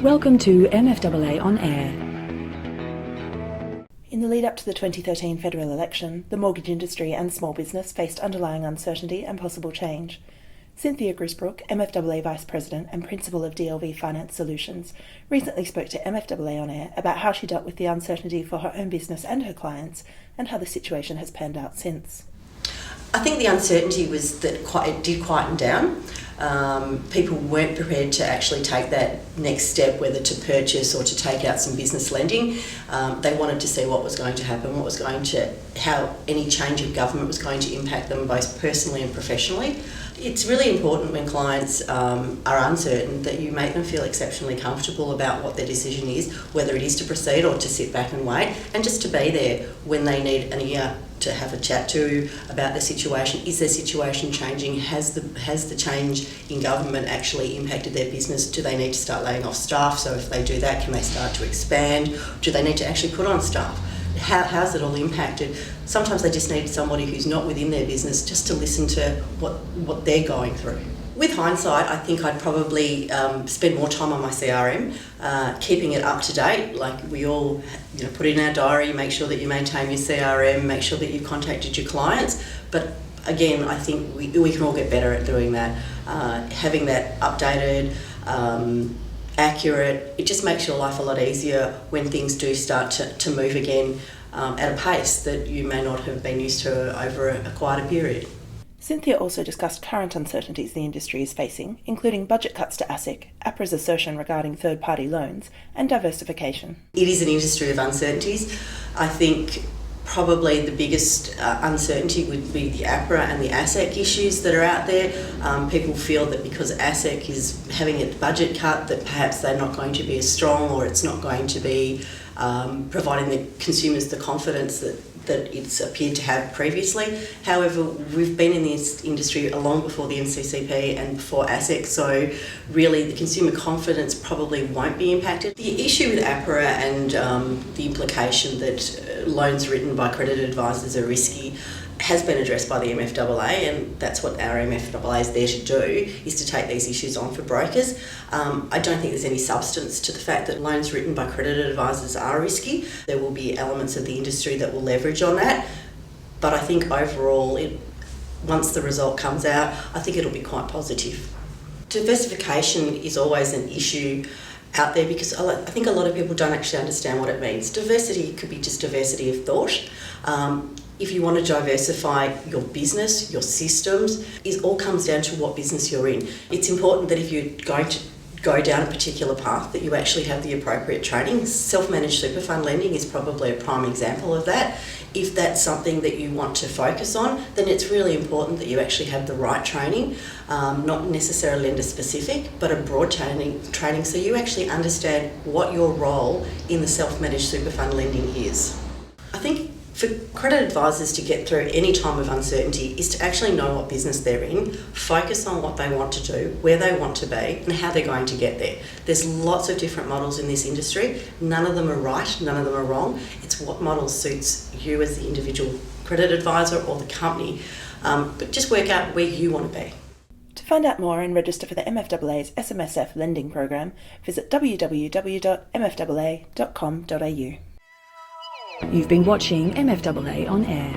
Welcome to MFAA on Air. In the lead up to the 2013 federal election, the mortgage industry and small business faced underlying uncertainty and possible change. Cynthia Grisbrook, MFAA Vice President and Principal of DLV Finance Solutions, recently spoke to MFAA on Air about how she dealt with the uncertainty for her own business and her clients, and how the situation has panned out since. I think the uncertainty was that it did quieten down. People weren't prepared to actually take that next step, whether to purchase or to take out some business lending. They wanted to see what was going to happen, how any change of government was going to impact them both personally and professionally. It's really important when clients are uncertain that you make them feel exceptionally comfortable about what their decision is, whether it is to proceed or to sit back and wait, and just to be there when they need an ear to have a chat to about the situation. Is their situation changing? Has the change in government actually impacted their business? Do they need to start laying off staff? So if they do that, can they start to expand? Do they need to actually put on staff? How's it all impacted? Sometimes they just need somebody who's not within their business just to listen to what they're going through. With hindsight, I think I'd probably spend more time on my CRM, keeping it up to date. Like we all, put it in our diary, make sure that you maintain your CRM, make sure that you've contacted your clients. But again, I think we can all get better at doing that. Having that updated, accurate, it just makes your life a lot easier when things do start to move again at a pace that you may not have been used to over a quieter period. Cynthia also discussed current uncertainties the industry is facing, including budget cuts to ASIC, APRA's assertion regarding third-party loans, and diversification. It is an industry of uncertainties. I think probably the biggest uncertainty would be the APRA and the ASIC issues that are out there. People feel that because ASIC is having its budget cut, that perhaps they're not going to be as strong, or it's not going to be providing the consumers the confidence that it's appeared to have previously. However, we've been in this industry long before the NCCP and before ASIC, so really the consumer confidence probably won't be impacted. The issue with APRA and the implication that loans written by credit advisors are risky has been addressed by the MFAA, and that's what our MFAA is there to do, is to take these issues on for brokers. I don't think there's any substance to the fact that loans written by credit advisors are risky. There will be elements of the industry that will leverage on that, but I think overall, once the result comes out, I think it'll be quite positive. Diversification is always an issue out there because I think a lot of people don't actually understand what it means. Diversity could be just diversity of thought. If you want to diversify your business, your systems, it all comes down to what business you're in. It's important that if you're going to go down a particular path, that you actually have the appropriate training. Self-managed super fund lending is probably a prime example of that. If that's something that you want to focus on, then it's really important that you actually have the right training, not necessarily lender specific, but a broad training so you actually understand what your role in the self-managed super fund lending is. I think for credit advisors to get through any time of uncertainty is to actually know what business they're in, focus on what they want to do, where they want to be, and how they're going to get there. There's lots of different models in this industry. None of them are right, none of them are wrong. It's what model suits you as the individual credit advisor or the company. But just work out where you want to be. To find out more and register for the MFAA's SMSF lending program, visit www.mfaa.com.au. You've been watching MFAA on Air.